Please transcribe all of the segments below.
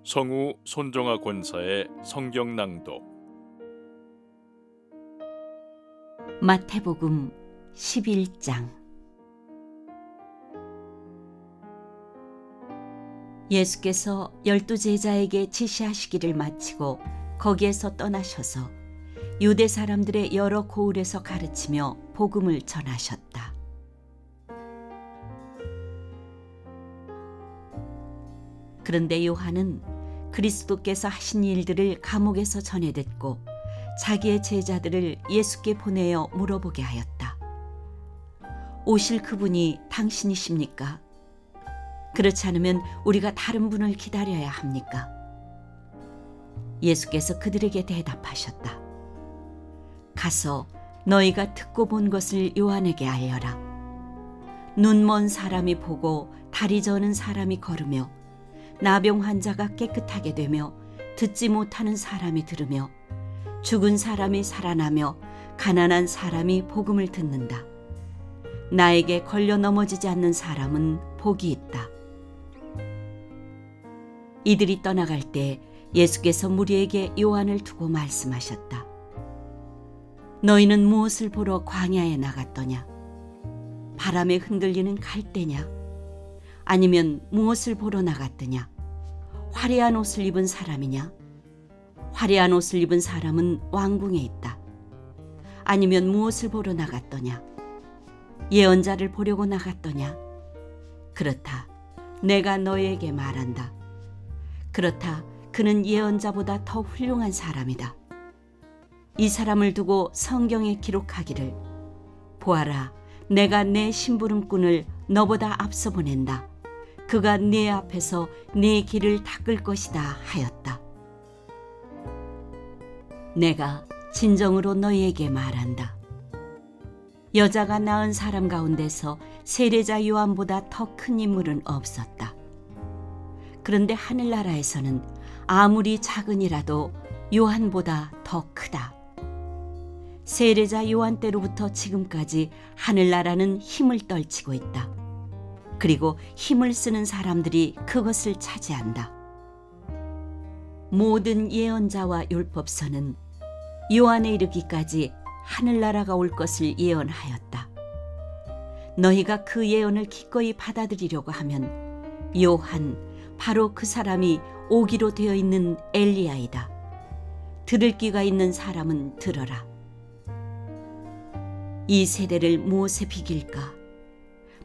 성우 손정아 권사의 성경 낭독. 마태복음 11장. 예수께서 12제자에게 지시하시기를 마치고 거기에서 떠나셔서 유대 사람들의 여러 고을에서 가르치며 복음을 전하셨다. 그런데 요한은 그리스도께서 하신 일들을 감옥에서 전해 듣고 자기의 제자들을 예수께 보내어 물어보게 하였다. 오실 그분이 당신이십니까? 그렇지 않으면 우리가 다른 분을 기다려야 합니까? 예수께서 그들에게 대답하셨다. 가서 너희가 듣고 본 것을 요한에게 알려라. 눈먼 사람이 보고 다리 저는 사람이 걸으며 나병 환자가 깨끗하게 되며 듣지 못하는 사람이 들으며 죽은 사람이 살아나며 가난한 사람이 복음을 듣는다. 나에게 걸려 넘어지지 않는 사람은 복이 있다. 이들이 떠나갈 때 예수께서 무리에게 요한을 두고 말씀하셨다. 너희는 무엇을 보러 광야에 나갔더냐? 바람에 흔들리는 갈대냐? 아니면 무엇을 보러 나갔더냐? 화려한 옷을 입은 사람이냐? 화려한 옷을 입은 사람은 왕궁에 있다. 아니면 무엇을 보러 나갔더냐? 예언자를 보려고 나갔더냐? 그렇다. 내가 너희에게 말한다. 그렇다. 그는 예언자보다 더 훌륭한 사람이다. 이 사람을 두고 성경에 기록하기를 보아라, 내가 내 심부름꾼을 너보다 앞서 보낸다. 그가 네 앞에서 네 길을 닦을 것이다 하였다. 내가 진정으로 너희에게 말한다. 여자가 낳은 사람 가운데서 세례자 요한보다 더 큰 인물은 없었다. 그런데 하늘나라에서는 아무리 작은이라도 요한보다 더 크다. 세례자 요한 때로부터 지금까지 하늘나라는 힘을 떨치고 있다. 그리고 힘을 쓰는 사람들이 그것을 차지한다. 모든 예언자와 율법서는 요한에 이르기까지 하늘나라가 올 것을 예언하였다. 너희가 그 예언을 기꺼이 받아들이려고 하면 요한, 바로 그 사람이 오기로 되어 있는 엘리야이다. 들을 귀가 있는 사람은 들어라. 이 세대를 무엇에 비길까?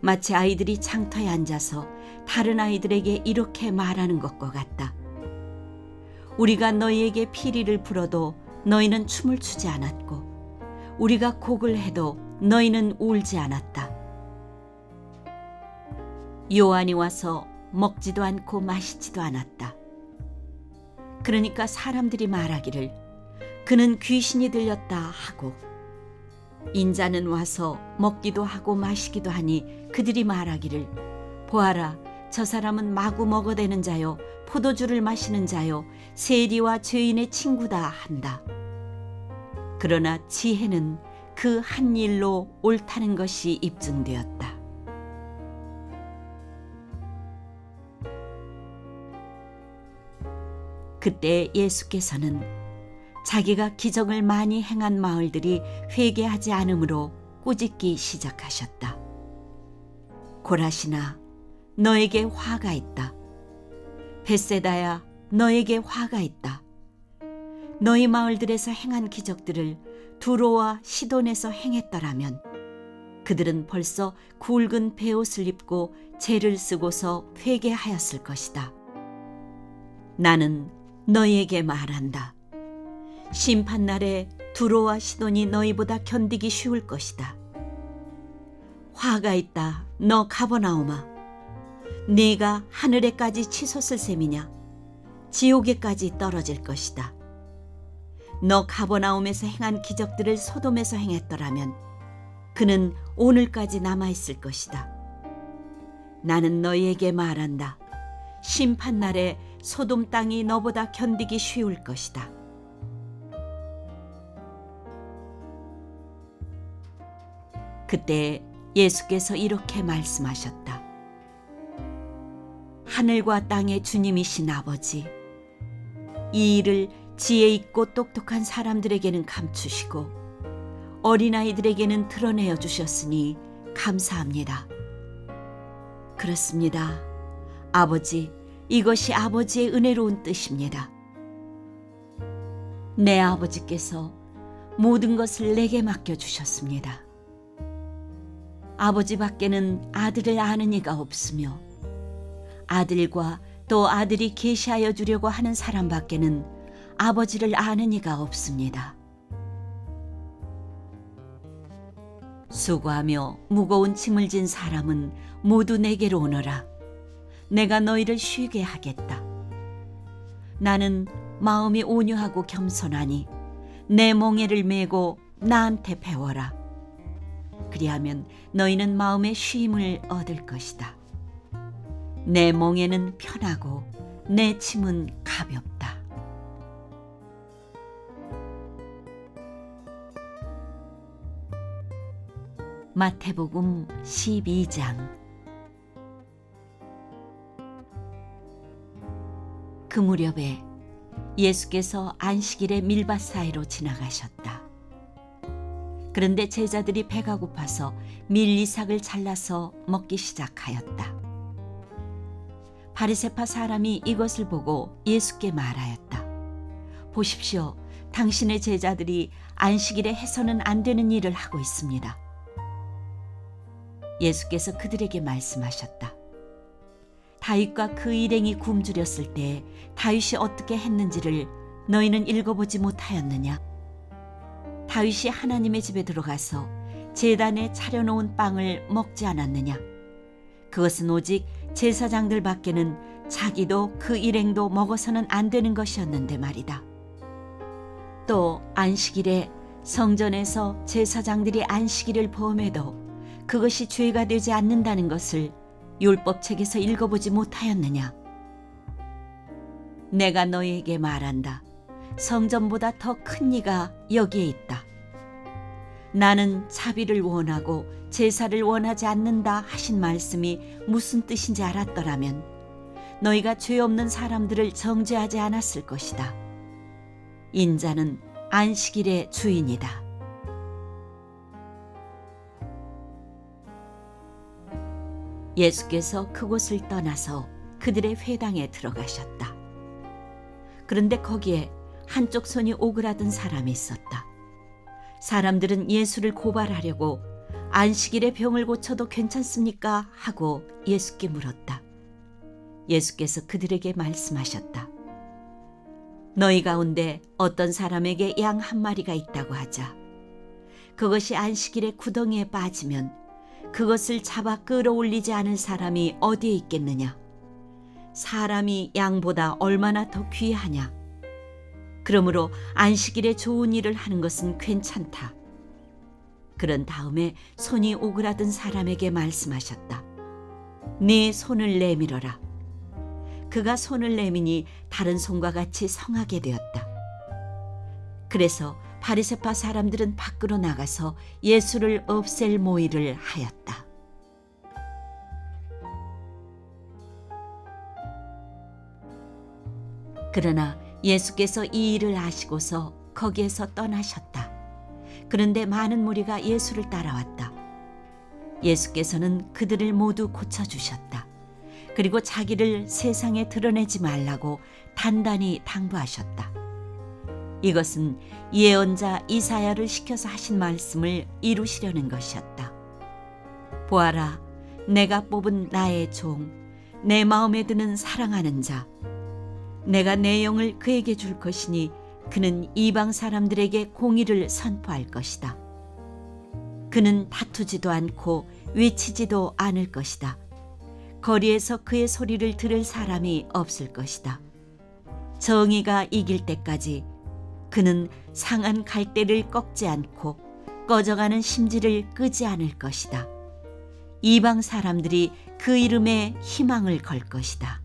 마치 아이들이 장터에 앉아서 다른 아이들에게 이렇게 말하는 것과 같다. 우리가 너희에게 피리를 불어도 너희는 춤을 추지 않았고 우리가 곡을 해도 너희는 울지 않았다. 요한이 와서 먹지도 않고 마시지도 않았다. 그러니까 사람들이 말하기를 그는 귀신이 들렸다 하고, 인자는 와서 먹기도 하고 마시기도 하니 그들이 말하기를 보아라, 저 사람은 마구 먹어대는 자요 포도주를 마시는 자요 세리와 죄인의 친구다 한다. 그러나 지혜는 그 한 일로 옳다는 것이 입증되었다. 그때 예수께서는 자기가 기적을 많이 행한 마을들이 회개하지 않으므로 꾸짖기 시작하셨다. 고라시나, 너에게 화가 있다. 벳세다야, 너에게 화가 있다. 너희 마을들에서 행한 기적들을 두로와 시돈에서 행했더라면 그들은 벌써 굵은 베옷을 입고 죄를 쓰고서 회개하였을 것이다. 나는 너희에게 말한다. 심판날에 두로와 시돈이 너희보다 견디기 쉬울 것이다. 화가 있다, 너 가버나움아. 네가 하늘에까지 치솟을 셈이냐? 지옥에까지 떨어질 것이다. 너 가버나움에서 행한 기적들을 소돔에서 행했더라면 그는 오늘까지 남아있을 것이다. 나는 너희에게 말한다. 심판날에 소돔 땅이 너보다 견디기 쉬울 것이다. 그때 예수께서 이렇게 말씀하셨다. 하늘과 땅의 주님이신 아버지, 이 일을 지혜 있고 똑똑한 사람들에게는 감추시고 어린아이들에게는 드러내어 주셨으니 감사합니다. 그렇습니다. 아버지, 이것이 아버지의 은혜로운 뜻입니다. 내 아버지께서 모든 것을 내게 맡겨주셨습니다. 아버지 밖에는 아들을 아는 이가 없으며 아들과 또 아들이 계시하여 주려고 하는 사람 밖에는 아버지를 아는 이가 없습니다. 수고하며 무거운 짐을 진 사람은 모두 내게로 오너라. 내가 너희를 쉬게 하겠다. 나는 마음이 온유하고 겸손하니 내 멍에를 메고 나한테 배워라. 그리하면 너희는 마음의 쉼을 얻을 것이다. 내 멍에는 편하고 내 짐은 가볍다. 마태복음 12장. 그 무렵에 예수께서 안식일에 밀밭 사이로 지나가셨다. 그런데 제자들이 배가 고파서 밀이삭을 잘라서 먹기 시작하였다. 바리새파 사람이 이것을 보고 예수께 말하였다. 보십시오, 당신의 제자들이 안식일에 해서는 안 되는 일을 하고 있습니다. 예수께서 그들에게 말씀하셨다. 다윗과 그 일행이 굶주렸을 때 다윗이 어떻게 했는지를 너희는 읽어보지 못하였느냐? 다윗이 하나님의 집에 들어가서 제단에 차려놓은 빵을 먹지 않았느냐? 그것은 오직 제사장들 밖에는 자기도 그 일행도 먹어서는 안 되는 것이었는데 말이다. 또 안식일에 성전에서 제사장들이 안식일을 범해도 그것이 죄가 되지 않는다는 것을 율법책에서 읽어보지 못하였느냐? 내가 너희에게 말한다. 성전보다 더 큰 이가 여기에 있다. 나는 자비를 원하고 제사를 원하지 않는다 하신 말씀이 무슨 뜻인지 알았더라면 너희가 죄 없는 사람들을 정죄하지 않았을 것이다. 인자는 안식일의 주인이다. 예수께서 그곳을 떠나서 그들의 회당에 들어가셨다. 그런데 거기에 한쪽 손이 오그라든 사람이 있었다. 사람들은 예수를 고발하려고 안식일에 병을 고쳐도 괜찮습니까? 하고 예수께 물었다. 예수께서 그들에게 말씀하셨다. 너희 가운데 어떤 사람에게 양 한 마리가 있다고 하자. 그것이 안식일에 구덩이에 빠지면 그것을 잡아 끌어올리지 않을 사람이 어디에 있겠느냐? 사람이 양보다 얼마나 더 귀하냐? 그러므로 안식일에 좋은 일을 하는 것은 괜찮다. 그런 다음에 손이 오그라든 사람에게 말씀하셨다. 네 손을 내밀어라. 그가 손을 내미니 다른 손과 같이 성하게 되었다. 그래서 바리새파 사람들은 밖으로 나가서 예수를 없앨 모의를 하였다. 그러나 예수께서 이 일을 아시고서 거기에서 떠나셨다. 그런데 많은 무리가 예수를 따라왔다. 예수께서는 그들을 모두 고쳐주셨다. 그리고 자기를 세상에 드러내지 말라고 단단히 당부하셨다. 이것은 예언자 이사야를 시켜서 하신 말씀을 이루시려는 것이었다. 보아라, 내가 뽑은 나의 종, 내 마음에 드는 사랑하는 자. 내가 내 영을 그에게 줄 것이니 그는 이방 사람들에게 공의를 선포할 것이다. 그는 다투지도 않고 외치지도 않을 것이다. 거리에서 그의 소리를 들을 사람이 없을 것이다. 정의가 이길 때까지 그는 상한 갈대를 꺾지 않고 꺼져가는 심지를 끄지 않을 것이다. 이방 사람들이 그 이름에 희망을 걸 것이다.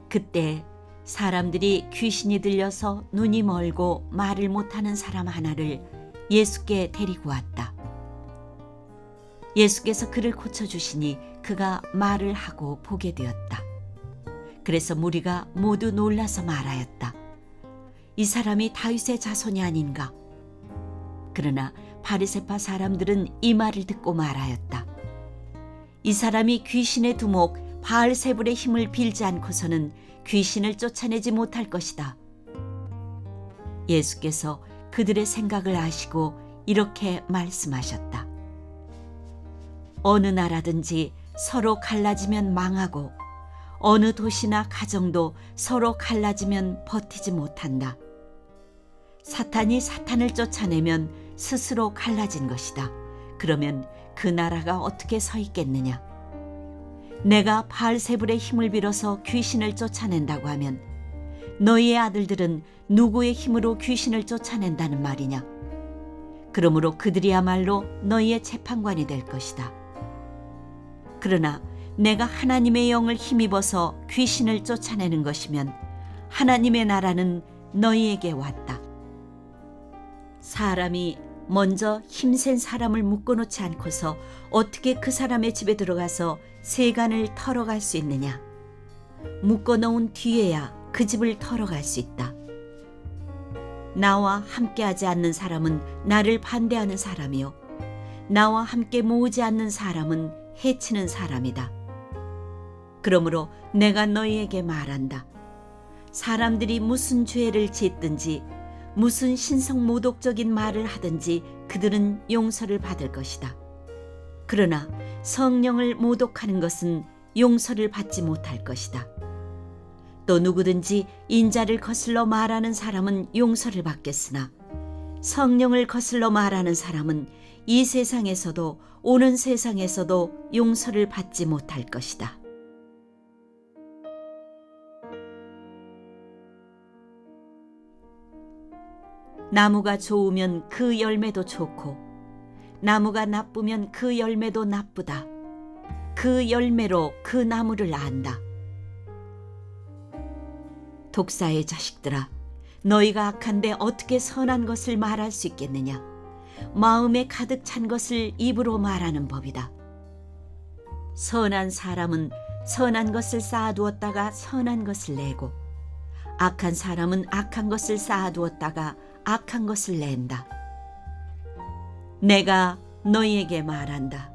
그때 사람들이 귀신이 들려서 눈이 멀고 말을 못하는 사람 하나를 예수께 데리고 왔다. 예수께서 그를 고쳐주시니 그가 말을 하고 보게 되었다. 그래서 무리가 모두 놀라서 말하였다. 이 사람이 다윗의 자손이 아닌가? 그러나 바리새파 사람들은 이 말을 듣고 말하였다. 이 사람이 귀신의 두목 바알세불의 힘을 빌지 않고서는 귀신을 쫓아내지 못할 것이다. 예수께서 그들의 생각을 아시고 이렇게 말씀하셨다. 어느 나라든지 서로 갈라지면 망하고 어느 도시나 가정도 서로 갈라지면 버티지 못한다. 사탄이 사탄을 쫓아내면 스스로 갈라진 것이다. 그러면 그 나라가 어떻게 서 있겠느냐? 내가 바알세불의 힘을 빌어서 귀신을 쫓아낸다고 하면 너희의 아들들은 누구의 힘으로 귀신을 쫓아낸다는 말이냐? 그러므로 그들이야말로 너희의 재판관이 될 것이다. 그러나 내가 하나님의 영을 힘입어서 귀신을 쫓아내는 것이면 하나님의 나라는 너희에게 왔다. 사람이 먼저 힘센 사람을 묶어놓지 않고서 어떻게 그 사람의 집에 들어가서 세간을 털어갈 수 있느냐? 묶어놓은 뒤에야 그 집을 털어갈 수 있다. 나와 함께하지 않는 사람은 나를 반대하는 사람이요, 나와 함께 모으지 않는 사람은 해치는 사람이다. 그러므로 내가 너희에게 말한다. 사람들이 무슨 죄를 짓든지 무슨 신성모독적인 말을 하든지 그들은 용서를 받을 것이다. 그러나 성령을 모독하는 것은 용서를 받지 못할 것이다. 또 누구든지 인자를 거슬러 말하는 사람은 용서를 받겠으나 성령을 거슬러 말하는 사람은 이 세상에서도 오는 세상에서도 용서를 받지 못할 것이다. 나무가 좋으면 그 열매도 좋고 나무가 나쁘면 그 열매도 나쁘다. 그 열매로 그 나무를 안다. 독사의 자식들아, 너희가 악한데 어떻게 선한 것을 말할 수 있겠느냐? 마음에 가득 찬 것을 입으로 말하는 법이다. 선한 사람은 선한 것을 쌓아두었다가 선한 것을 내고 악한 사람은 악한 것을 쌓아두었다가 악한 것을 낸다. 내가 너희에게 말한다.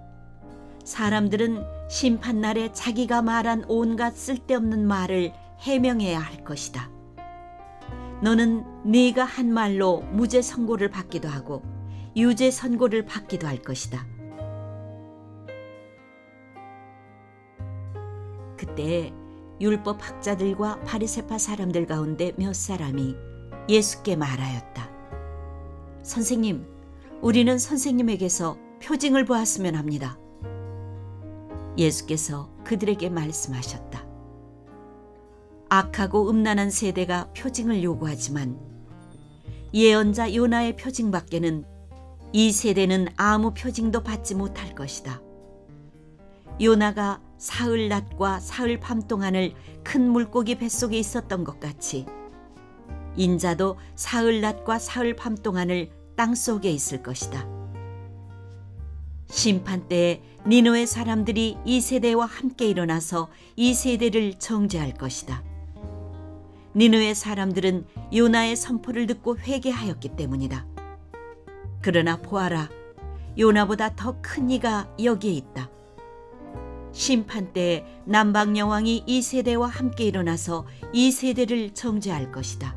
사람들은 심판날에 자기가 말한 온갖 쓸데없는 말을 해명해야 할 것이다. 너는 네가 한 말로 무죄 선고를 받기도 하고 유죄 선고를 받기도 할 것이다. 그때 율법 학자들과 바리새파 사람들 가운데 몇 사람이 예수께 말하였다. 선생님, 우리는 선생님에게서 표징을 보았으면 합니다. 예수께서 그들에게 말씀하셨다. 악하고 음란한 세대가 표징을 요구하지만 예언자 요나의 표징밖에는 이 세대는 아무 표징도 받지 못할 것이다. 요나가 사흘 낮과 사흘 밤 동안을 큰 물고기 뱃속에 있었던 것 같이 인자도 사흘 낮과 사흘 밤 동안을 땅속에 있을 것이다. 심판 때에 니느웨 사람들이 이 세대와 함께 일어나서 이 세대를 정죄할 것이다. 니느웨 사람들은 요나의 선포를 듣고 회개하였기 때문이다. 그러나 보아라, 요나보다 더 큰 이가 여기에 있다. 심판 때에 남방 여왕이 이 세대와 함께 일어나서 이 세대를 정죄할 것이다.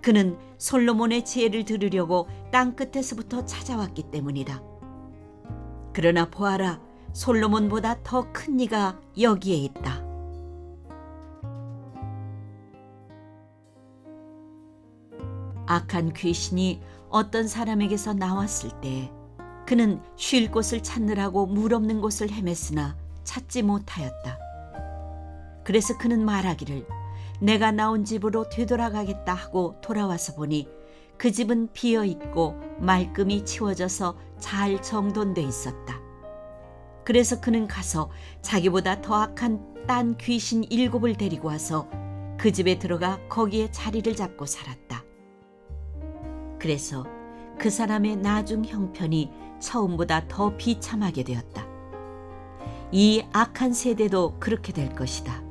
그는 솔로몬의 지혜를 들으려고 땅 끝에서부터 찾아왔기 때문이다. 그러나 보아라, 솔로몬보다 더 큰 이가 여기에 있다. 악한 귀신이 어떤 사람에게서 나왔을 때 그는 쉴 곳을 찾느라고 물 없는 곳을 헤맸으나 찾지 못하였다. 그래서 그는 말하기를 내가 나온 집으로 되돌아가겠다 하고 돌아와서 보니 그 집은 비어있고 말끔히 치워져서 잘 정돈돼 있었다. 그래서 그는 가서 자기보다 더 악한 딴 귀신 7을 데리고 와서 그 집에 들어가 거기에 자리를 잡고 살았다. 그래서 그 사람의 나중 형편이 처음보다 더 비참하게 되었다. 이 악한 세대도 그렇게 될 것이다.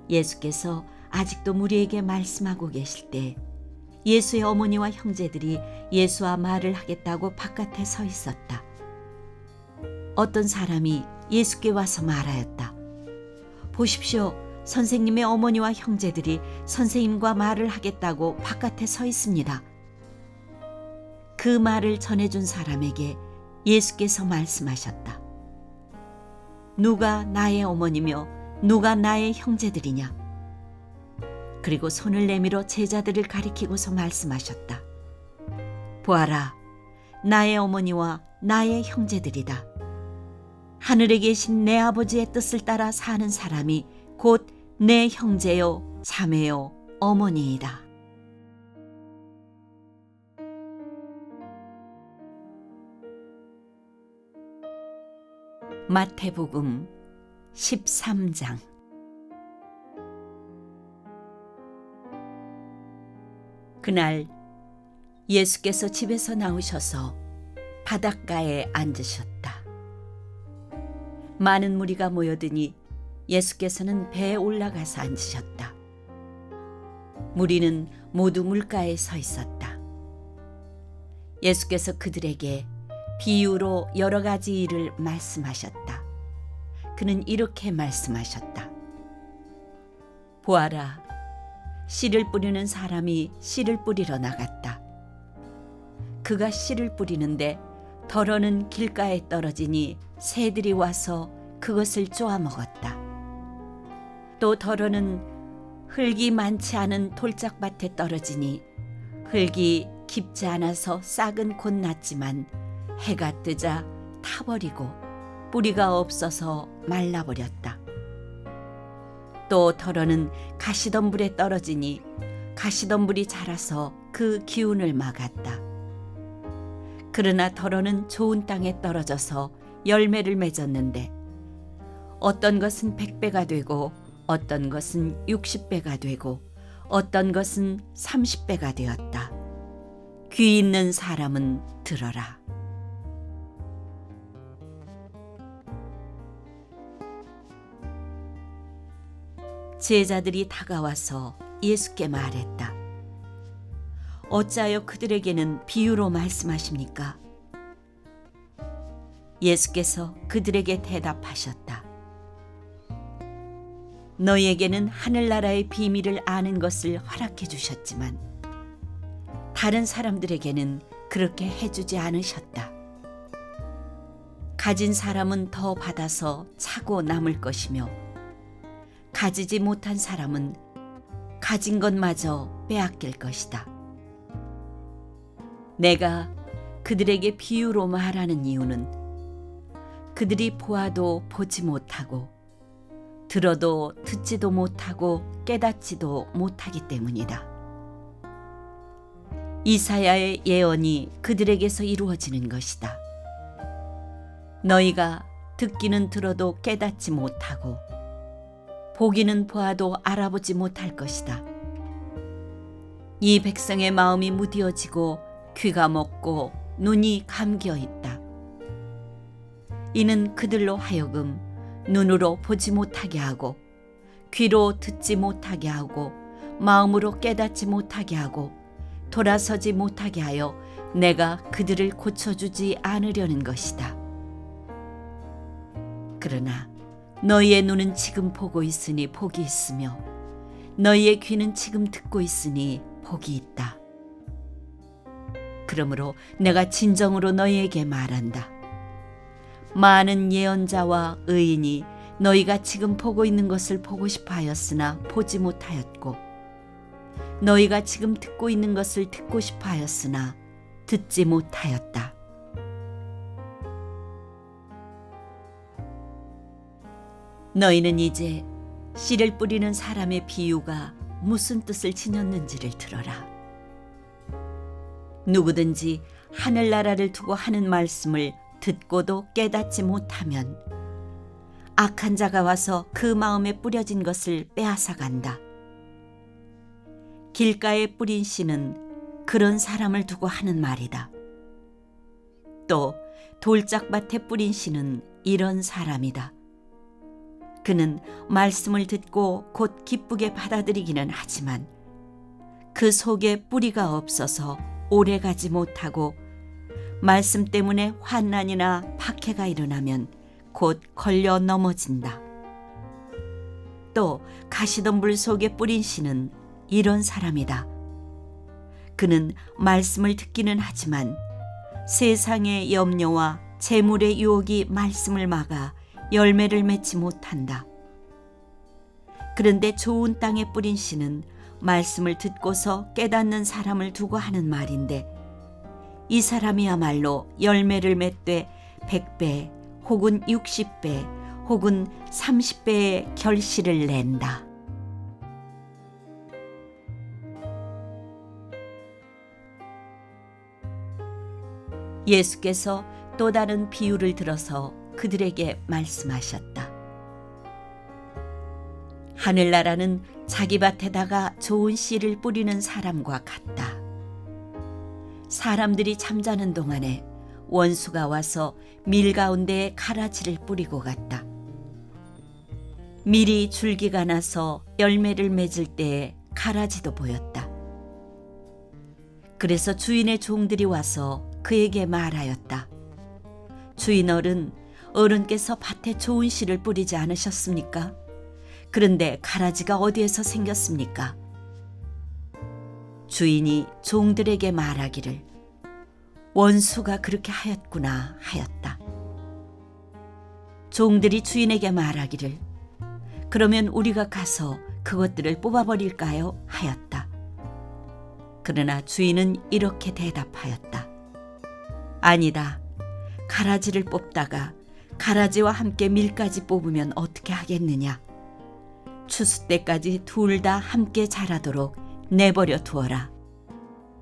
예수께서 아직도 무리에게 말씀하고 계실 때 예수의 어머니와 형제들이 예수와 말을 하겠다고 바깥에 서 있었다. 어떤 사람이 예수께 와서 말하였다. 보십시오. 선생님의 어머니와 형제들이 선생님과 말을 하겠다고 바깥에 서 있습니다. 그 말을 전해준 사람에게 예수께서 말씀하셨다. 누가 나의 어머니며 누가 나의 형제들이냐? 그리고 손을 내밀어 제자들을 가리키고서 말씀하셨다. 보아라, 나의 어머니와 나의 형제들이다. 하늘에 계신 내 아버지의 뜻을 따라 사는 사람이 곧 내 형제요, 자매요, 어머니이다. 마태복음 13장. 그날 예수께서 집에서 나오셔서 바닷가에 앉으셨다. 많은 무리가 모여드니 예수께서는 배에 올라가서 앉으셨다. 무리는 모두 물가에 서 있었다. 예수께서 그들에게 비유로 여러 가지 일을 말씀하셨다. 그는 이렇게 말씀하셨다. 보아라, 씨를 뿌리는 사람이 씨를 뿌리러 나갔다. 그가 씨를 뿌리는데 덜어는 길가에 떨어지니 새들이 와서 그것을 쪼아 먹었다. 또 덜어는 흙이 많지 않은 돌짝밭에 떨어지니 흙이 깊지 않아서 싹은 곧 났지만 해가 뜨자 타버리고 뿌리가 없어서 말라버렸다. 또 덜어는 가시덤불에 떨어지니 가시덤불이 자라서 그 기운을 막았다. 그러나 덜어는 좋은 땅에 떨어져서 열매를 맺었는데 어떤 것은 100배가 되고 어떤 것은 60배가 되고 어떤 것은 30배가 되었다. 귀 있는 사람은 들어라. 제자들이 다가와서 예수께 말했다. 어찌하여 그들에게는 비유로 말씀하십니까? 예수께서 그들에게 대답하셨다. 너희에게는 하늘나라의 비밀을 아는 것을 허락해 주셨지만 다른 사람들에게는 그렇게 해주지 않으셨다. 가진 사람은 더 받아서 차고 남을 것이며 가지지 못한 사람은 가진 것마저 빼앗길 것이다. 내가 그들에게 비유로 말하는 이유는 그들이 보아도 보지 못하고 들어도 듣지도 못하고 깨닫지도 못하기 때문이다. 이사야의 예언이 그들에게서 이루어지는 것이다. 너희가 듣기는 들어도 깨닫지 못하고 보기는 보아도 알아보지 못할 것이다. 이 백성의 마음이 무디어지고 귀가 먹고 눈이 감겨 있다. 이는 그들로 하여금 눈으로 보지 못하게 하고 귀로 듣지 못하게 하고 마음으로 깨닫지 못하게 하고 돌아서지 못하게 하여 내가 그들을 고쳐주지 않으려는 것이다. 그러나 너희의 눈은 지금 보고 있으니 복이 있으며 너희의 귀는 지금 듣고 있으니 복이 있다. 그러므로 내가 진정으로 너희에게 말한다. 많은 예언자와 의인이 너희가 지금 보고 있는 것을 보고 싶어 하였으나 보지 못하였고 너희가 지금 듣고 있는 것을 듣고 싶어 하였으나 듣지 못하였다. 너희는 이제 씨를 뿌리는 사람의 비유가 무슨 뜻을 지녔는지를 들어라. 누구든지 하늘나라를 두고 하는 말씀을 듣고도 깨닫지 못하면 악한 자가 와서 그 마음에 뿌려진 것을 빼앗아 간다. 길가에 뿌린 씨는 그런 사람을 두고 하는 말이다. 또 돌짝밭에 뿌린 씨는 이런 사람이다. 그는 말씀을 듣고 곧 기쁘게 받아들이기는 하지만 그 속에 뿌리가 없어서 오래가지 못하고 말씀 때문에 환난이나 박해가 일어나면 곧 걸려 넘어진다. 또 가시덤불 속에 뿌린 씨는 이런 사람이다. 그는 말씀을 듣기는 하지만 세상의 염려와 재물의 유혹이 말씀을 막아 열매를 맺지 못한다. 그런데 좋은 땅에 뿌린 씨는 말씀을 듣고서 깨닫는 사람을 두고 하는 말인데 이 사람이야말로 열매를 맺되 100배 혹은 60배 혹은 30배의 결실을 낸다. 예수께서 또 다른 비유를 들어서 그들에게 말씀하셨다. 하늘나라는 자기 밭에다가 좋은 씨를 뿌리는 사람과 같다. 사람들이 잠자는 동안에 원수가 와서 밀 가운데에 가라지를 뿌리고 갔다. 밀이 줄기가 나서 열매를 맺을 때에 가라지도 보였다. 그래서 주인의 종들이 와서 그에게 말하였다. 주인 어른께서 밭에 좋은 씨를 뿌리지 않으셨습니까? 그런데 가라지가 어디에서 생겼습니까? 주인이 종들에게 말하기를 원수가 그렇게 하였구나 하였다. 종들이 주인에게 말하기를 그러면 우리가 가서 그것들을 뽑아버릴까요? 하였다. 그러나 주인은 이렇게 대답하였다. 아니다. 가라지를 뽑다가 가라지와 함께 밀까지 뽑으면 어떻게 하겠느냐? 추수 때까지 둘 다 함께 자라도록 내버려 두어라.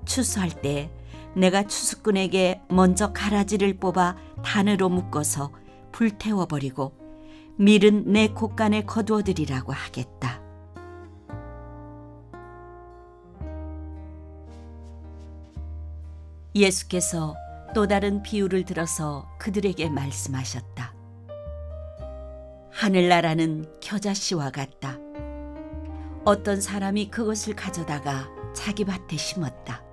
추수할 때 내가 추수꾼에게 먼저 가라지를 뽑아 단으로 묶어서 불태워버리고 밀은 내 곳간에 거두어들이라고 하겠다. 예수께서 또 다른 비유를 들어서 그들에게 말씀하셨다. 하늘나라는 겨자씨와 같다. 어떤 사람이 그것을 가져다가 자기 밭에 심었다.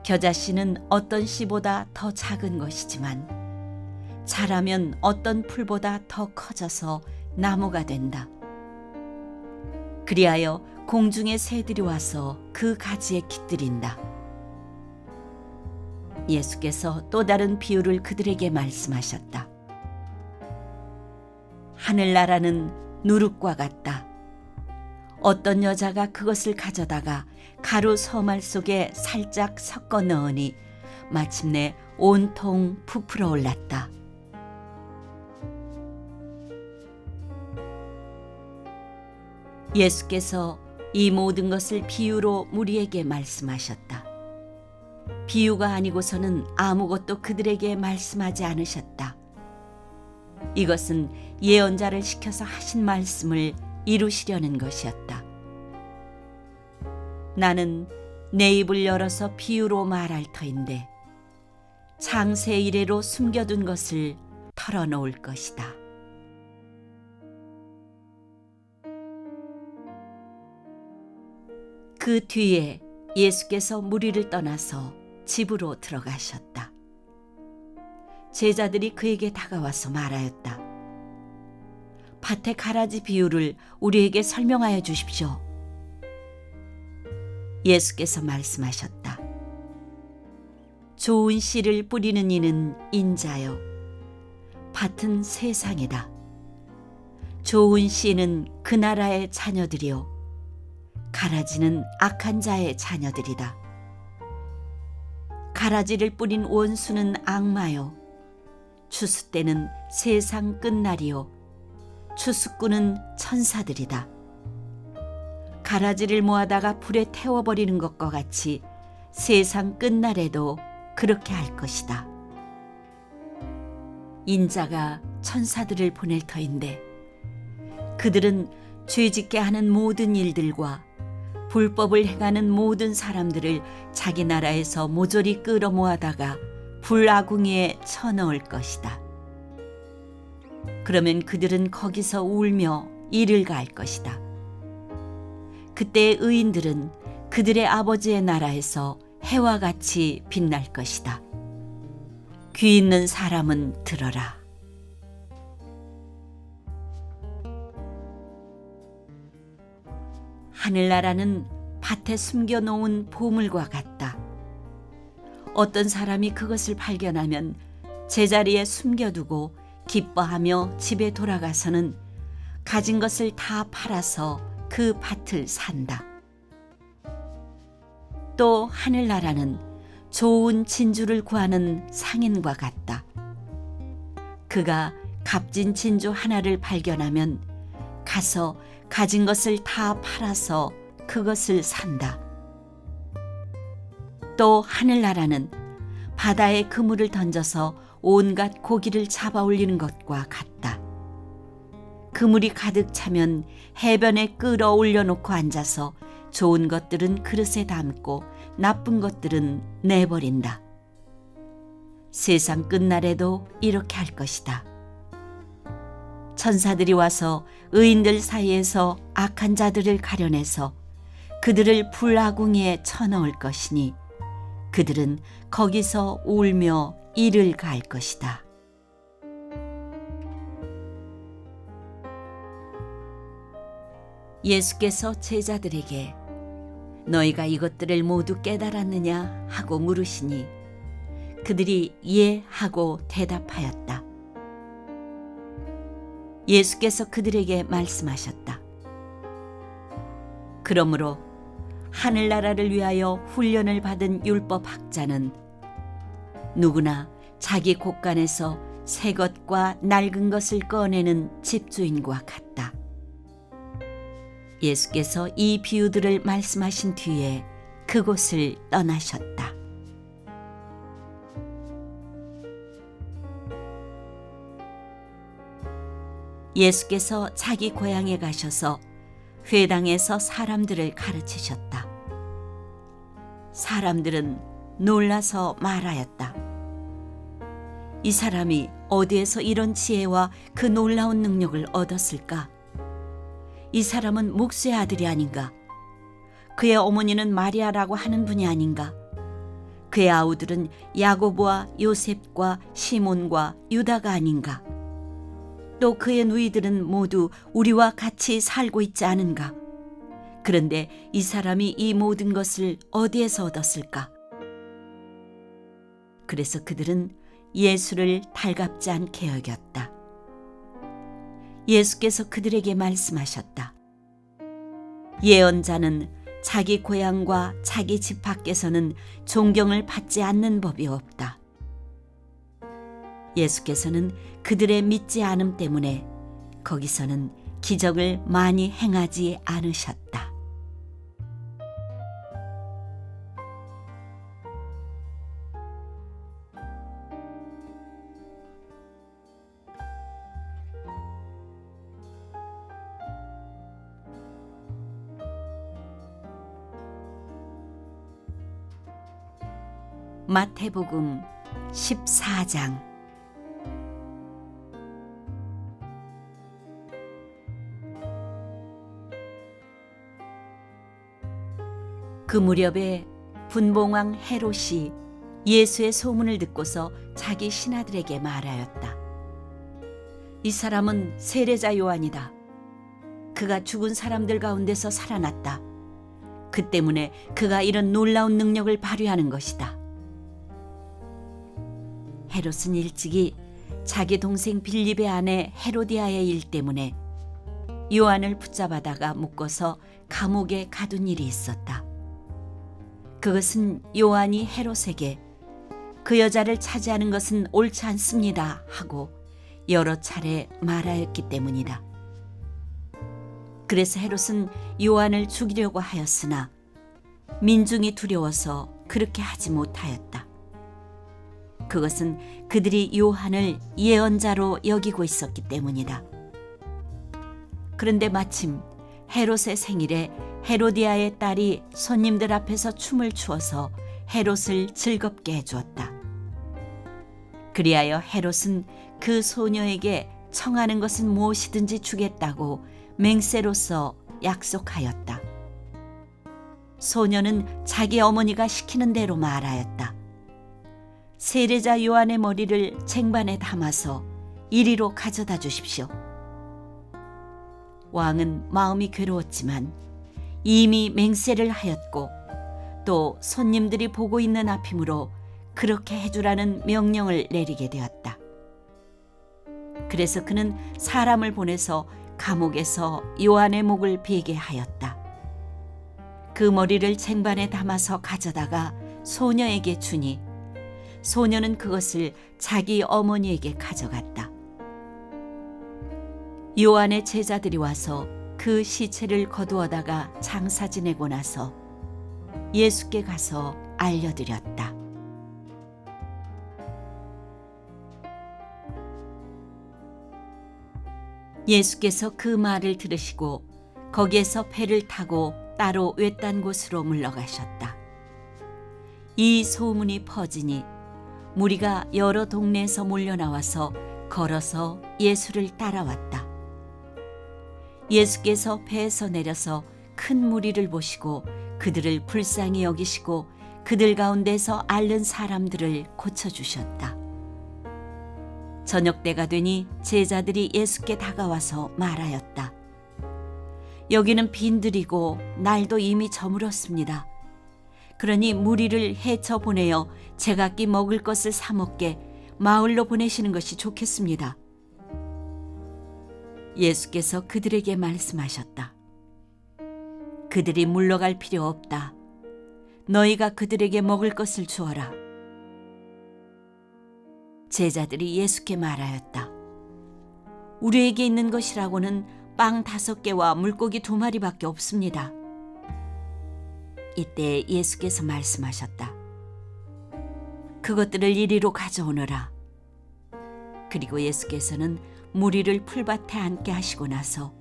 겨자씨는 어떤 씨보다 더 작은 것이지만 자라면 어떤 풀보다 더 커져서 나무가 된다. 그리하여 공중의 새들이 와서 그 가지에 깃들인다. 예수께서 또 다른 비유를 그들에게 말씀하셨다. 하늘나라는 누룩과 같다. 어떤 여자가 그것을 가져다가 가루 서말 속에 살짝 섞어 넣으니 마침내 온통 부풀어 올랐다. 예수께서 이 모든 것을 비유로 우리에게 말씀하셨다. 비유가 아니고서는 아무것도 그들에게 말씀하지 않으셨다. 이것은 예언자를 시켜서 하신 말씀을 이루시려는 것이었다. 나는 내 입을 열어서 비유로 말할 터인데 창세 이래로 숨겨둔 것을 털어놓을 것이다. 그 뒤에 예수께서 무리를 떠나서 집으로 들어가셨다. 제자들이 그에게 다가와서 말하였다. 밭의 가라지 비유를 우리에게 설명하여 주십시오. 예수께서 말씀하셨다. 좋은 씨를 뿌리는 이는 인자요. 밭은 세상이다. 좋은 씨는 그 나라의 자녀들이요. 가라지는 악한 자의 자녀들이다. 가라지를 뿌린 원수는 악마요. 추수 때는 세상 끝날이요. 추수꾼은 천사들이다. 가라지를 모아다가 불에 태워버리는 것과 같이 세상 끝날에도 그렇게 할 것이다. 인자가 천사들을 보낼 터인데 그들은 죄짓게 하는 모든 일들과 불법을 행하는 모든 사람들을 자기 나라에서 모조리 끌어모아다가 불아궁이에 쳐넣을 것이다. 그러면 그들은 거기서 울며 이를 가할 것이다. 그때 의인들은 그들의 아버지의 나라에서 해와 같이 빛날 것이다. 귀 있는 사람은 들어라. 하늘나라는 밭에 숨겨놓은 보물과 같다. 어떤 사람이 그것을 발견하면 제자리에 숨겨두고 기뻐하며 집에 돌아가서는 가진 것을 다 팔아서 그 밭을 산다. 또 하늘나라는 좋은 진주를 구하는 상인과 같다. 그가 값진 진주 하나를 발견하면 가서 가진 것을 다 팔아서 그것을 산다. 또 하늘나라는 바다에 그물을 던져서 온갖 고기를 잡아 올리는 것과 같다. 그물이 가득 차면 해변에 끌어 올려놓고 앉아서 좋은 것들은 그릇에 담고 나쁜 것들은 내버린다. 세상 끝날에도 이렇게 할 것이다. 천사들이 와서 의인들 사이에서 악한 자들을 가려내서 그들을 불아궁이에 쳐넣을 것이니 그들은 거기서 울며 이를 가할 것이다. 예수께서 제자들에게 너희가 이것들을 모두 깨달았느냐 하고 물으시니 그들이 예 하고 대답하였다. 예수께서 그들에게 말씀하셨다. 그러므로 하늘나라를 위하여 훈련을 받은 율법학자는 누구나 자기 곳간에서 새 것과 낡은 것을 꺼내는 집주인과 같다. 예수께서 이 비유들을 말씀하신 뒤에 그곳을 떠나셨다. 예수께서 자기 고향에 가셔서 회당에서 사람들을 가르치셨다. 사람들은 놀라서 말하였다. 이 사람이 어디에서 이런 지혜와 그 놀라운 능력을 얻었을까? 이 사람은 목수의 아들이 아닌가? 그의 어머니는 마리아라고 하는 분이 아닌가? 그의 아우들은 야고보와 요셉과 시몬과 유다가 아닌가? 또 그의 누이들은 모두 우리와 같이 살고 있지 않은가? 그런데 이 사람이 이 모든 것을 어디에서 얻었을까? 그래서 그들은 예수를 달갑지 않게 여겼다. 예수께서 그들에게 말씀하셨다. 예언자는 자기 고향과 자기 집 밖에서는 존경을 받지 않는 법이 없다. 예수께서는 그들의 믿지 않음 때문에 거기서는 기적을 많이 행하지 않으셨다. 마태복음 14장. 그 무렵에 분봉왕 헤롯이 예수의 소문을 듣고서 자기 신하들에게 말하였다. 이 사람은 세례자 요한이다. 그가 죽은 사람들 가운데서 살아났다. 그 때문에 그가 이런 놀라운 능력을 발휘하는 것이다. 헤롯은 일찍이 자기 동생 빌립의 아내 헤로디아의 일 때문에 요한을 붙잡아다가 묶어서 감옥에 가둔 일이 있었다. 그것은 요한이 헤롯에게 그 여자를 차지하는 것은 옳지 않습니다 하고 여러 차례 말하였기 때문이다. 그래서 헤롯은 요한을 죽이려고 하였으나 민중이 두려워서 그렇게 하지 못하였다. 그것은 그들이 요한을 예언자로 여기고 있었기 때문이다. 그런데 마침 헤롯의 생일에 헤로디아의 딸이 손님들 앞에서 춤을 추어서 헤롯을 즐겁게 해주었다. 그리하여 헤롯은 그 소녀에게 청하는 것은 무엇이든지 주겠다고 맹세로서 약속하였다. 소녀는 자기 어머니가 시키는 대로 말하였다. 세례자 요한의 머리를 쟁반에 담아서 이리로 가져다 주십시오. 왕은 마음이 괴로웠지만 이미 맹세를 하였고 또 손님들이 보고 있는 앞이므로 그렇게 해주라는 명령을 내리게 되었다. 그래서 그는 사람을 보내서 감옥에서 요한의 목을 베게 하였다. 그 머리를 쟁반에 담아서 가져다가 소녀에게 주니 소녀는 그것을 자기 어머니에게 가져갔다. 요한의 제자들이 와서 그 시체를 거두어다가 장사 지내고 나서 예수께 가서 알려드렸다. 예수께서 그 말을 들으시고 거기에서 배를 타고 따로 외딴 곳으로 물러가셨다. 이 소문이 퍼지니 무리가 여러 동네에서 몰려나와서 걸어서 예수를 따라왔다. 예수께서 배에서 내려서 큰 무리를 보시고 그들을 불쌍히 여기시고 그들 가운데서 앓는 사람들을 고쳐주셨다. 저녁 때가 되니 제자들이 예수께 다가와서 말하였다. 여기는 빈들이고 날도 이미 저물었습니다. 그러니 무리를 헤쳐 보내어 제각기 먹을 것을 사 먹게 마을로 보내시는 것이 좋겠습니다. 예수께서 그들에게 말씀하셨다. 그들이 물러갈 필요 없다. 너희가 그들에게 먹을 것을 주어라. 제자들이 예수께 말하였다. 우리에게 있는 것이라고는 빵 5개와 물고기 2마리밖에 없습니다. 이때 예수께서 말씀하셨다. 그것들을 이리로 가져오너라. 그리고 예수께서는 무리를 풀밭에 앉게 하시고 나서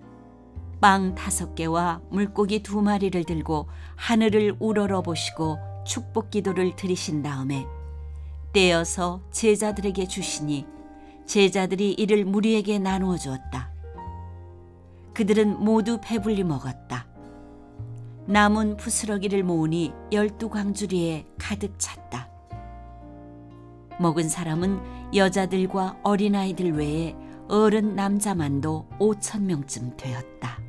빵 5개와 물고기 2마리를 들고 하늘을 우러러 보시고 축복 기도를 드리신 다음에 떼어서 제자들에게 주시니 제자들이 이를 무리에게 나누어 주었다. 그들은 모두 배불리 먹었다. 남은 부스러기를 모으니 12광주리에 가득 찼다. 먹은 사람은 여자들과 어린아이들 외에 어른 남자만도 5,000명쯤 되었다.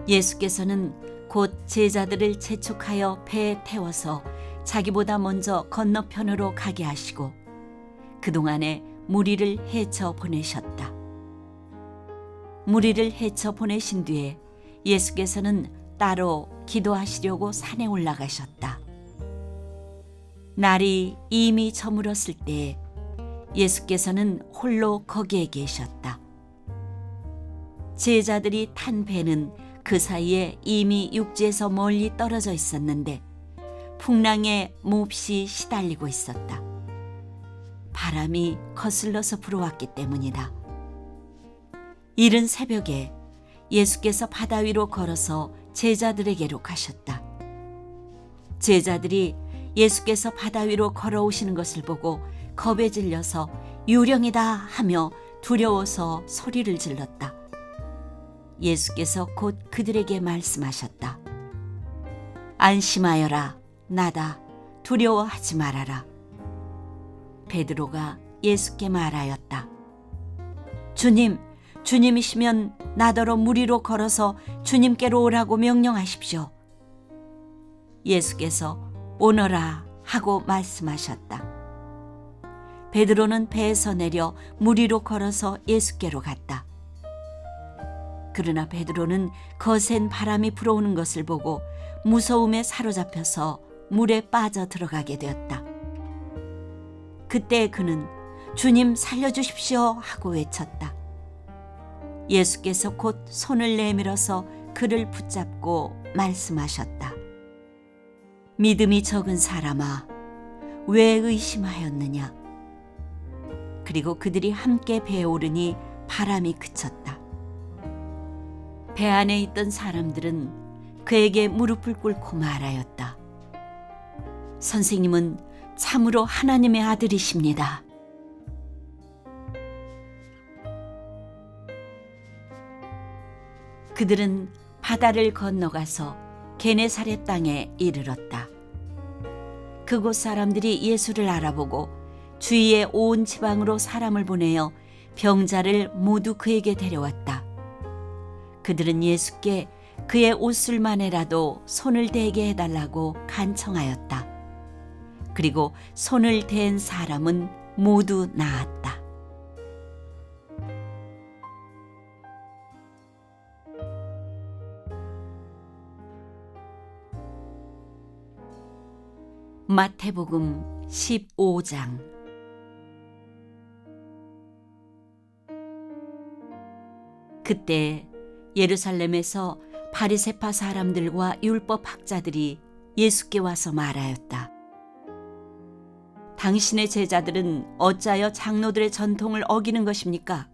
예수께서는 곧 제자들을 재촉하여 배에 태워서 자기보다 먼저 건너편으로 가게 하시고 그동안에 무리를 헤쳐 보내셨다. 무리를 헤쳐 보내신 뒤에 예수께서는 따로 기도하시려고 산에 올라가셨다. 날이 이미 저물었을 때 예수께서는 홀로 거기에 계셨다. 제자들이 탄 배는 그 사이에 이미 육지에서 멀리 떨어져 있었는데 풍랑에 몹시 시달리고 있었다. 바람이 거슬러서 불어왔기 때문이다. 이른 새벽에 예수께서 바다 위로 걸어서 제자들에게로 가셨다. 제자들이 예수께서 바다 위로 걸어오시는 것을 보고 겁에 질려서 유령이다 하며 두려워서 소리를 질렀다. 예수께서 곧 그들에게 말씀하셨다. 안심하여라, 나다. 두려워하지 말아라. 베드로가 예수께 말하였다. 주님, 주님이시면 나더러 무리로 걸어서 주님께로 오라고 명령하십시오. 예수께서 오너라 하고 말씀하셨다. 베드로는 배에서 내려 무리로 걸어서 예수께로 갔다. 그러나 베드로는 거센 바람이 불어오는 것을 보고 무서움에 사로잡혀서 물에 빠져 들어가게 되었다. 그때 그는 주님 살려주십시오 하고 외쳤다. 예수께서 곧 손을 내밀어서 그를 붙잡고 말씀하셨다. 믿음이 적은 사람아, 왜 의심하였느냐? 그리고 그들이 함께 배에 오르니 바람이 그쳤다. 배 안에 있던 사람들은 그에게 무릎을 꿇고 말하였다. 선생님은 참으로 하나님의 아들이십니다. 그들은 바다를 건너가서 게네사렛 땅에 이르렀다. 그곳 사람들이 예수를 알아보고 주위의 온 지방으로 사람을 보내어 병자를 모두 그에게 데려왔다. 그들은 예수께 그의 옷술만에라도 손을 대게 해달라고 간청하였다. 그리고 손을 댄 사람은 모두 나았다. 마태복음 15장. 그때 예루살렘에서 바리새파 사람들과 율법 학자들이 예수께 와서 말하였다. 당신의 제자들은 어찌하여 장로들의 전통을 어기는 것입니까?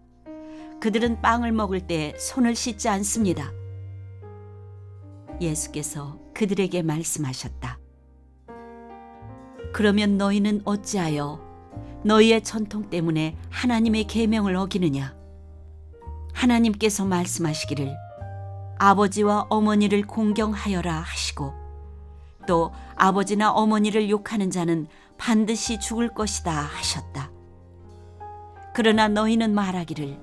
그들은 빵을 먹을 때 손을 씻지 않습니다. 예수께서 그들에게 말씀하셨다. 그러면 너희는 어찌하여 너희의 전통 때문에 하나님의 계명을 어기느냐? 하나님께서 말씀하시기를 아버지와 어머니를 공경하여라 하시고 또 아버지나 어머니를 욕하는 자는 반드시 죽을 것이다 하셨다. 그러나 너희는 말하기를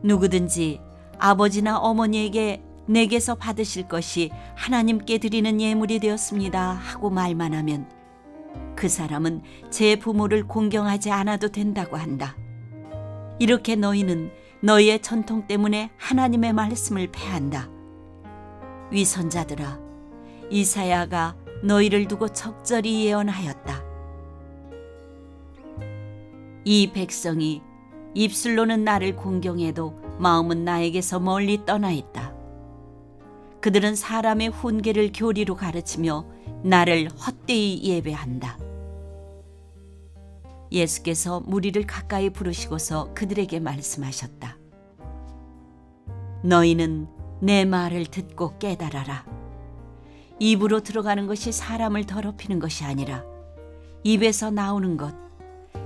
누구든지 아버지나 어머니에게 내게서 받으실 것이 하나님께 드리는 예물이 되었습니다 하고 말만 하면 그 사람은 제 부모를 공경하지 않아도 된다고 한다. 이렇게 너희는 너희의 전통 때문에 하나님의 말씀을 폐한다. 위선자들아, 이사야가 너희를 두고 적절히 예언하였다. 이 백성이 입술로는 나를 공경해도 마음은 나에게서 멀리 떠나 있다. 그들은 사람의 훈계를 교리로 가르치며 나를 헛되이 예배한다. 예수께서 무리를 가까이 부르시고서 그들에게 말씀하셨다. 너희는 내 말을 듣고 깨달아라. 입으로 들어가는 것이 사람을 더럽히는 것이 아니라 입에서 나오는 것,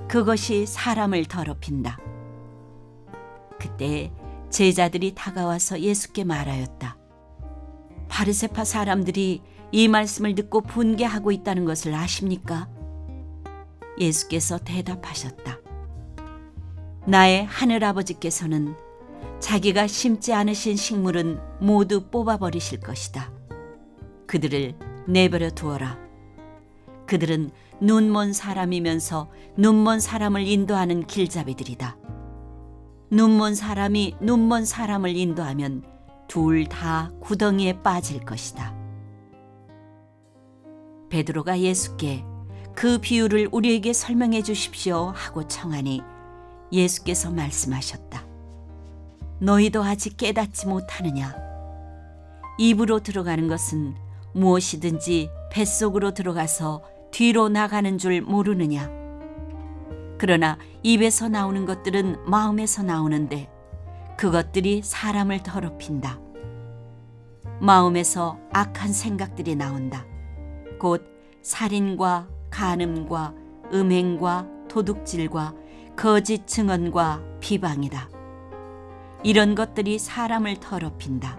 그것이 사람을 더럽힌다. 그때 제자들이 다가와서 예수께 말하였다. 바리새파 사람들이 이 말씀을 듣고 분개하고 있다는 것을 아십니까? 예수께서 대답하셨다. 나의 하늘아버지께서는 자기가 심지 않으신 식물은 모두 뽑아버리실 것이다. 그들을 내버려 두어라. 그들은 눈먼 사람이면서 눈먼 사람을 인도하는 길잡이들이다. 눈먼 사람이 눈먼 사람을 인도하면 둘 다 구덩이에 빠질 것이다. 베드로가 예수께 그 비유를 우리에게 설명해 주십시오 하고 청하니 예수께서 말씀하셨다. 너희도 아직 깨닫지 못하느냐? 입으로 들어가는 것은 무엇이든지 뱃속으로 들어가서 뒤로 나가는 줄 모르느냐? 그러나 입에서 나오는 것들은 마음에서 나오는데 그것들이 사람을 더럽힌다. 마음에서 악한 생각들이 나온다. 곧 살인과 간음과 음행과 도둑질과 거짓 증언과 비방이다. 이런 것들이 사람을 더럽힌다.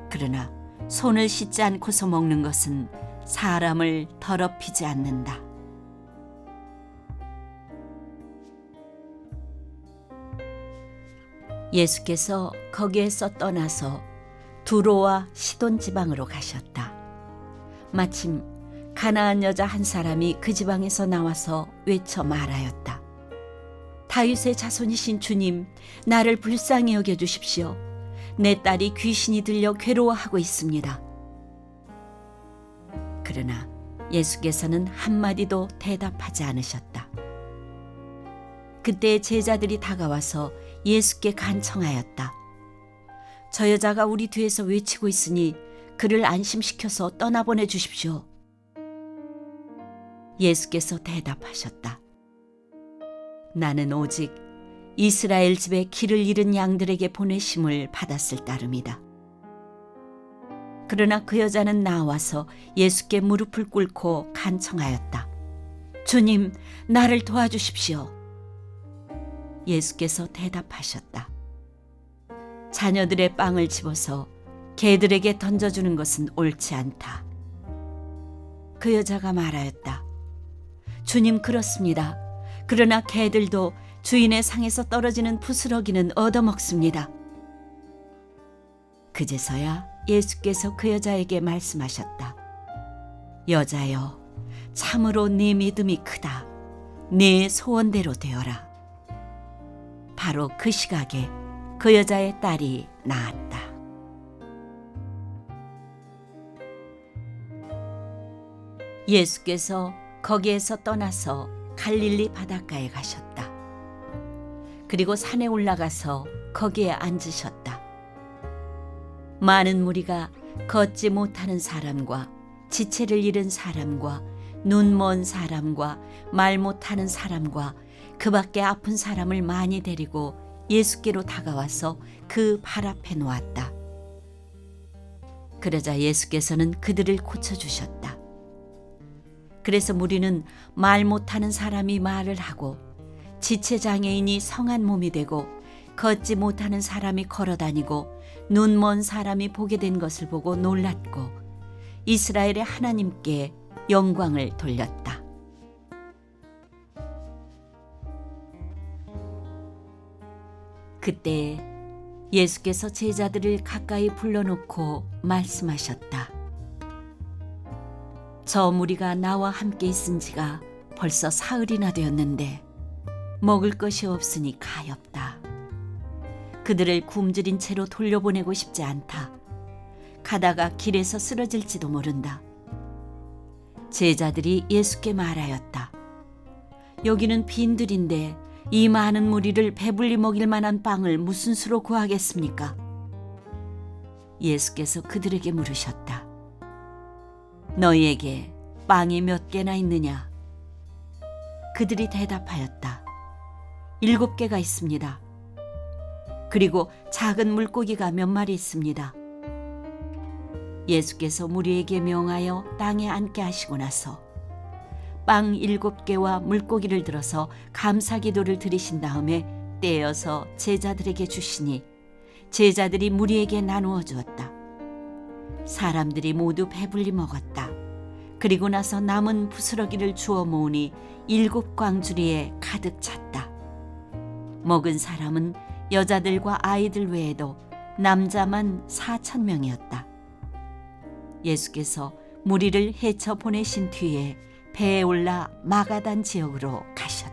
그러나 손을 씻지 않고서 먹는 것은 사람을 더럽히지 않는다. 예수께서 거기에서 떠나서 두로와 시돈 지방으로 가셨다. 마침 가나안 여자 한 사람이 그 지방에서 나와서 외쳐 말하였다. 다윗의 자손이신 주님, 나를 불쌍히 여겨주십시오. 내 딸이 귀신이 들려 괴로워하고 있습니다. 그러나 예수께서는 한마디도 대답하지 않으셨다. 그때 제자들이 다가와서 예수께 간청하였다. 저 여자가 우리 뒤에서 외치고 있으니 그를 안심시켜서 떠나보내 주십시오. 예수께서 대답하셨다. 나는 오직 이스라엘 집에 길을 잃은 양들에게 보내심을 받았을 따름이다. 그러나 그 여자는 나와서 예수께 무릎을 꿇고 간청하였다. 주님, 나를 도와주십시오. 예수께서 대답하셨다. 자녀들의 빵을 집어서 개들에게 던져주는 것은 옳지 않다. 그 여자가 말하였다. 주님, 그렇습니다. 그러나 개들도 주인의 상에서 떨어지는 부스러기는 얻어먹습니다. 그제서야 예수께서 그 여자에게 말씀하셨다. 여자여, 참으로 네 믿음이 크다. 네 소원대로 되어라. 바로 그 시각에 그 여자의 딸이 나았다. 예수께서 거기에서 떠나서 갈릴리 바닷가에 가셨다. 그리고 산에 올라가서 거기에 앉으셨다. 많은 무리가 걷지 못하는 사람과 지체를 잃은 사람과 눈 먼 사람과 말 못하는 사람과 그 밖에 아픈 사람을 많이 데리고 예수께로 다가와서 그 발 앞에 놓았다. 그러자 예수께서는 그들을 고쳐주셨다. 그래서 무리는 말 못하는 사람이 말을 하고 지체장애인이 성한 몸이 되고 걷지 못하는 사람이 걸어다니고 눈 먼 사람이 보게 된 것을 보고 놀랐고 이스라엘의 하나님께 영광을 돌렸다. 그때 예수께서 제자들을 가까이 불러놓고 말씀하셨다. 저 무리가 나와 함께 있은 지가 벌써 사흘이나 되었는데 먹을 것이 없으니 가엾다. 그들을 굶주린 채로 돌려보내고 싶지 않다. 가다가 길에서 쓰러질지도 모른다. 제자들이 예수께 말하였다. 여기는 빈들인데 이 많은 무리를 배불리 먹일 만한 빵을 무슨 수로 구하겠습니까? 예수께서 그들에게 물으셨다. 너희에게 빵이 몇 개나 있느냐? 그들이 대답하였다. 7개가 있습니다. 그리고 작은 물고기가 몇 마리 있습니다. 예수께서 무리에게 명하여 땅에 앉게 하시고 나서 빵 7개와 물고기를 들어서 감사기도를 드리신 다음에 떼어서 제자들에게 주시니 제자들이 무리에게 나누어 주었다. 사람들이 모두 배불리 먹었다. 그리고 나서 남은 부스러기를 주워 모으니 7광주리에 가득 찼다. 먹은 사람은 여자들과 아이들 외에도 남자만 4,000명이었다. 예수께서 무리를 헤쳐 보내신 뒤에 배에 올라 마가단 지역으로 가셨다.